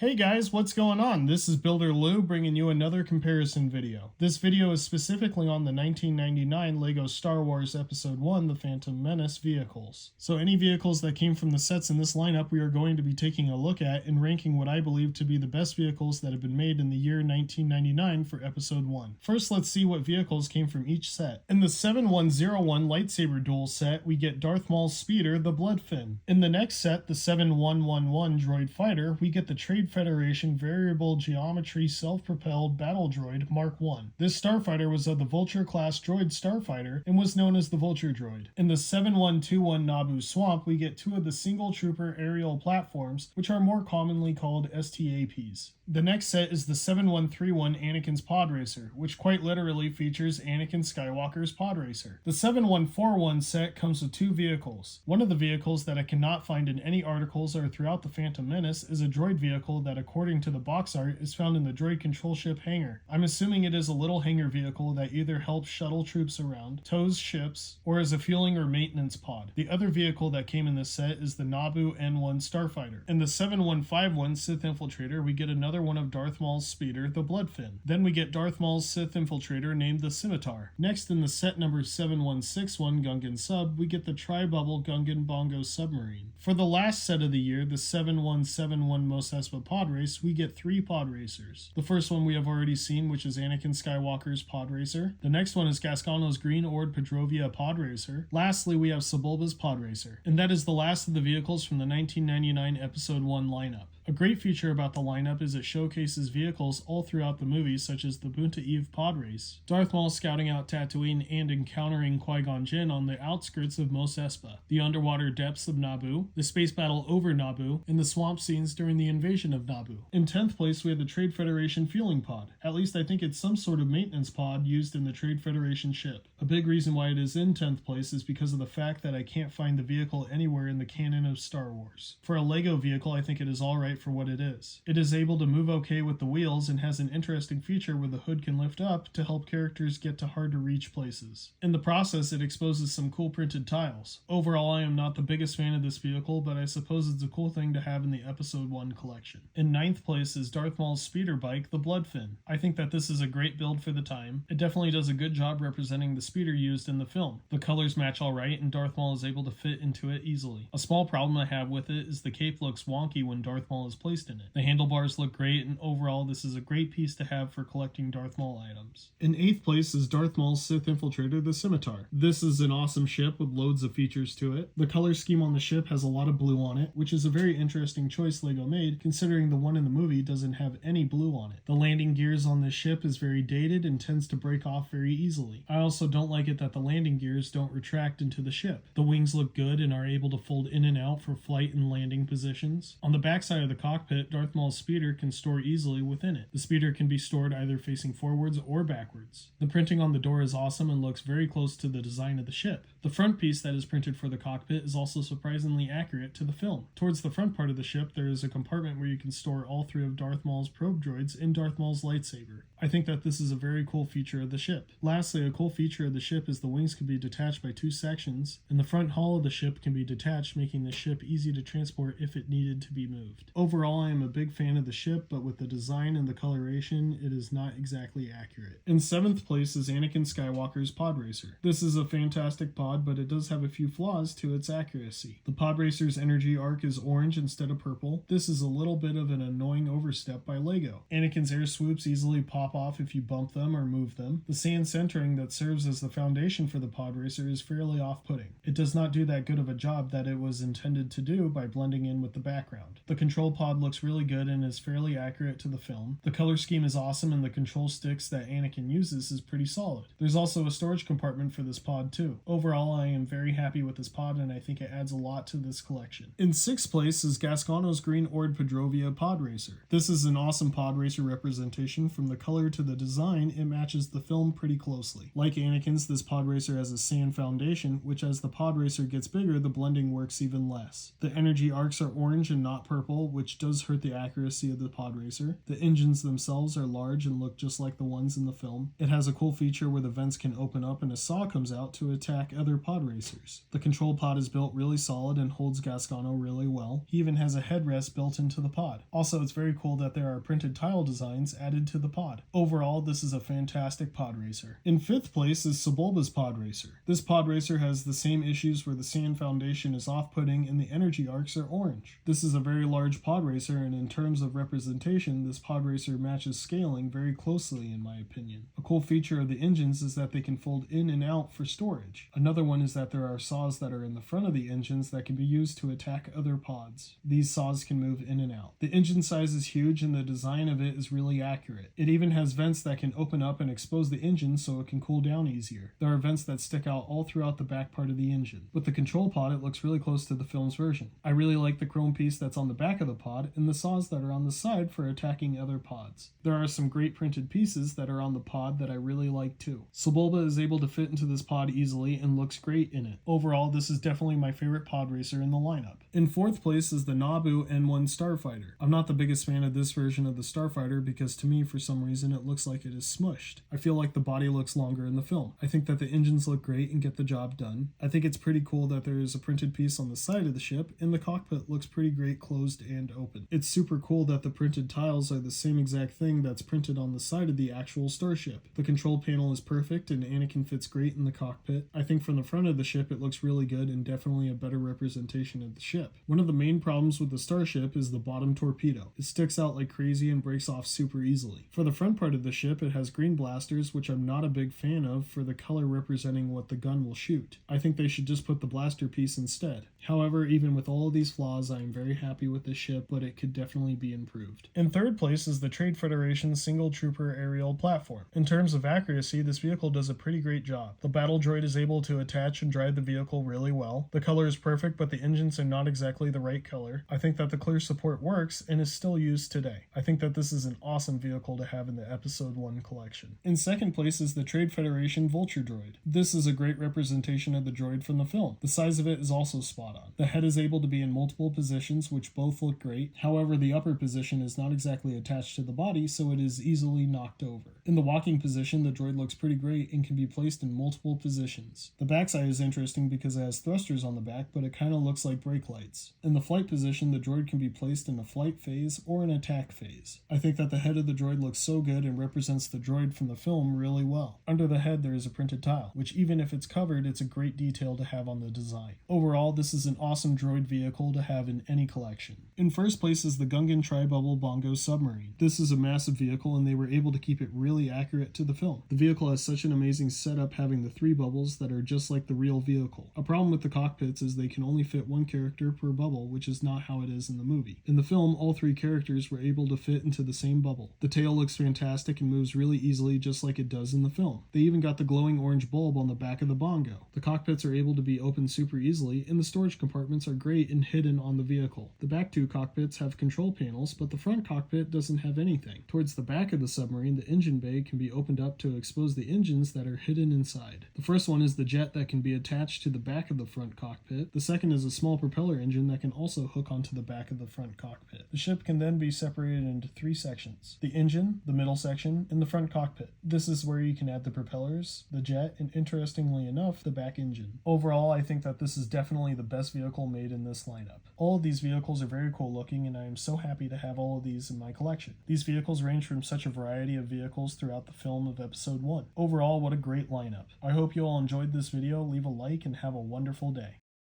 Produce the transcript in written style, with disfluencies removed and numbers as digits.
Hey guys, what's going on? This is Builder Lou bringing you another comparison video. This video is specifically on the 1999 LEGO Star Wars Episode 1 The Phantom Menace vehicles. So any vehicles that came from the sets in this lineup we are going to be taking a look at and ranking what I believe to be the best vehicles that have been made in the year 1999 for Episode 1. First, let's see what vehicles came from each set. In the 7101 lightsaber duel set, we get Darth Maul's speeder, the Bloodfin. In the next set, the 7111 droid fighter, we get the Trade Federation Variable Geometry Self-Propelled Battle Droid Mark I. This starfighter was of the Vulture-class droid starfighter and was known as the Vulture Droid. In the 7121 Naboo Swamp, we get two of the single-trooper aerial platforms, which are more commonly called STAPs. The next set is the 7131 Anakin's Pod Racer, which quite literally features Anakin Skywalker's Pod Racer. The 7141 set comes with two vehicles. One of the vehicles that I cannot find in any articles or throughout the Phantom Menace is a droid vehicle that, according to the box art, is found in the droid control ship hangar. I'm assuming it is a little hangar vehicle that either helps shuttle troops around, tows ships, or is a fueling or maintenance pod. The other vehicle that came in this set is the Naboo N1 Starfighter. In the 7151 Sith Infiltrator, we get another one of Darth Maul's speeder, the Bloodfin. Then we get Darth Maul's Sith Infiltrator named the Scimitar. Next, in the set number 7161 Gungan Sub, we get the Tri-Bubble Gungan Bongo Submarine. For the last set of the year, the 7171 Mos Espa Pod Race, we get three pod racers. The first one we have already seen, which is Anakin Skywalker's Pod Racer. The next one is Gascono's Green Ord Pedrovia Pod Racer. Lastly, we have Sebulba's Pod Racer. And that is the last of the vehicles from the 1999 Episode 1 lineup. A great feature about the lineup is it showcases vehicles all throughout the movie, such as the Boonta Eve pod race, Darth Maul scouting out Tatooine and encountering Qui-Gon Jinn on the outskirts of Mos Espa, the underwater depths of Naboo, the space battle over Naboo, and the swamp scenes during the invasion of Naboo. In 10th place, we have the Trade Federation fueling pod. At least I think it's some sort of maintenance pod used in the Trade Federation ship. A big reason why it is in 10th place is because of the fact that I can't find the vehicle anywhere in the canon of Star Wars. For a LEGO vehicle, I think it is alright for what it is. It is able to move okay with the wheels and has an interesting feature where the hood can lift up to help characters get to hard to reach places. In the process, it exposes some cool printed tiles. Overall, I am not the biggest fan of this vehicle, but I suppose it's a cool thing to have in the Episode 1 collection. In 9th place is Darth Maul's speeder bike, the Bloodfin. I think that this is a great build for the time. It definitely does a good job representing the speeder used in the film. The colors match alright and Darth Maul is able to fit into it easily. A small problem I have with it is the cape looks wonky when Darth Maul is placed in it. The handlebars look great, and overall this is a great piece to have for collecting Darth Maul items. In 8th place is Darth Maul's Sith Infiltrator, the Scimitar. This is an awesome ship with loads of features to it. The color scheme on the ship has a lot of blue on it, which is a very interesting choice LEGO made, considering the one in the movie doesn't have any blue on it. The landing gears on this ship is very dated and tends to break off very easily. I also don't like it that the landing gears don't retract into the ship. The wings look good and are able to fold in and out for flight and landing positions. On the backside of the cockpit, Darth Maul's speeder can store easily within it. The speeder can be stored either facing forwards or backwards. The printing on the door is awesome and looks very close to the design of the ship. The front piece that is printed for the cockpit is also surprisingly accurate to the film. Towards the front part of the ship, there is a compartment where you can store all three of Darth Maul's probe droids and Darth Maul's lightsaber. I think that this is a very cool feature of the ship. Lastly, a cool feature of the ship is the wings can be detached by two sections, and the front hull of the ship can be detached, making the ship easy to transport if it needed to be moved. Overall, I am a big fan of the ship, but with the design and the coloration, it is not exactly accurate. In 7th place is Anakin Skywalker's Pod Racer. This is a fantastic pod, but it does have a few flaws to its accuracy. The Pod Racer's energy arc is orange instead of purple. This is a little bit of an annoying overstep by LEGO. Anakin's air swoops easily pop off if you bump them or move them. The sand centering that serves as the foundation for the Pod Racer is fairly off-putting. It does not do that good of a job that it was intended to do by blending in with the background. The control pod looks really good and is fairly accurate to the film. The color scheme is awesome and the control sticks that Anakin uses is pretty solid. There's also a storage compartment for this pod too. Overall, I am very happy with this pod and I think it adds a lot to this collection. In 6th place is Gascono's Green Ord Pedrovia Pod Racer. This is an awesome pod racer representation. From the color to the design, it matches the film pretty closely. Like Anakin's, this pod racer has a sand foundation, which as the pod racer gets bigger, the blending works even less. The energy arcs are orange and not purple, which which does hurt the accuracy of the pod racer. The engines themselves are large and look just like the ones in the film. It has a cool feature where the vents can open up and a saw comes out to attack other pod racers. The control pod is built really solid and holds Gasgano really well. He even has a headrest built into the pod. Also, it's very cool that there are printed tile designs added to the pod. Overall, this is a fantastic pod racer. In 5th place is Sebulba's pod racer. This pod racer has the same issues where the sand foundation is off-putting and the energy arcs are orange. This is a very large pod racer, and in terms of representation, this pod racer matches scaling very closely in my opinion. A cool feature of the engines is that they can fold in and out for storage. Another one is that there are saws that are in the front of the engines that can be used to attack other pods. These saws can move in and out. The engine size is huge and the design of it is really accurate. It even has vents that can open up and expose the engine so it can cool down easier. There are vents that stick out all throughout the back part of the engine. With the control pod, it looks really close to the film's version. I really like the chrome piece that's on the back of the pod and the saws that are on the side for attacking other pods. There are some great printed pieces that are on the pod that I really like too. Sebulba is able to fit into this pod easily and looks great in it. Overall, this is definitely my favorite pod racer in the lineup. In 4th place is the Naboo N1 Starfighter. I'm not the biggest fan of this version of the Starfighter because to me, for some reason, it looks like it is smushed. I feel like the body looks longer in the film. I think that the engines look great and get the job done. I think it's pretty cool that there is a printed piece on the side of the ship and the cockpit looks pretty great closed and open. It's super cool that the printed tiles are the same exact thing that's printed on the side of the actual starship. The control panel is perfect and Anakin fits great in the cockpit. I think from the front of the ship it looks really good and definitely a better representation of the ship. One of the main problems with the starship is the bottom torpedo. It sticks out like crazy and breaks off super easily. For the front part of the ship, it has green blasters, which I'm not a big fan of for the color representing what the gun will shoot. I think they should just put the blaster piece instead. However, even with all of these flaws, I am very happy with this ship, but it could definitely be improved. In 3rd place is the Trade Federation Single Trooper Aerial Platform. In terms of accuracy, this vehicle does a pretty great job. The battle droid is able to attach and drive the vehicle really well. The color is perfect, but the engines are not exactly the right color. I think that the clear support works and is still used today. I think that this is an awesome vehicle to have in the Episode 1 collection. In 2nd place is the Trade Federation Vulture Droid. This is a great representation of the droid from the film. The size of it is also spot on. The head is able to be in multiple positions, which both look great. However, the upper position is not exactly attached to the body, so it is easily knocked over. In the walking position, the droid looks pretty great and can be placed in multiple positions. The backside is interesting because it has thrusters on the back, but it kind of looks like brake lights. In the flight position, the droid can be placed in a flight phase or an attack phase. I think that the head of the droid looks so good and represents the droid from the film really well. Under the head, there is a printed tile, which even if it's covered, it's a great detail to have on the design. Overall, this is an awesome droid vehicle to have in any collection. In 1st place is the Gungan Tri-Bubble Bongo Submarine. This is a massive vehicle and they were able to keep it really accurate to the film. The vehicle has such an amazing setup, having the 3 bubbles that are just like the real vehicle. A problem with the cockpits is they can only fit 1 character per bubble, which is not how it is in the movie. In the film, all 3 characters were able to fit into the same bubble. The tail looks fantastic and moves really easily just like it does in the film. They even got the glowing orange bulb on the back of the Bongo. The cockpits are able to be opened super easily and the storage compartments are great and hidden on the vehicle. The back 2 cockpits have control panels, but the front cockpit doesn't have anything. Towards the back of the submarine, the engine bay can be opened up to expose the engines that are hidden inside. The first one is the jet that can be attached to the back of the front cockpit. The second is a small propeller engine that can also hook onto the back of the front cockpit. The ship can then be separated into 3 sections: the engine, the middle section, and the front cockpit. This is where you can add the propellers, the jet, and interestingly enough, the back engine. Overall, I think that this is definitely the best vehicle made in this lineup. All of these vehicles are very cool looking and I am so happy to have all of these in my collection. These vehicles range from such a variety of vehicles throughout the film of Episode 1. Overall, what a great lineup. I hope you all enjoyed this video. Leave a like and have a wonderful day.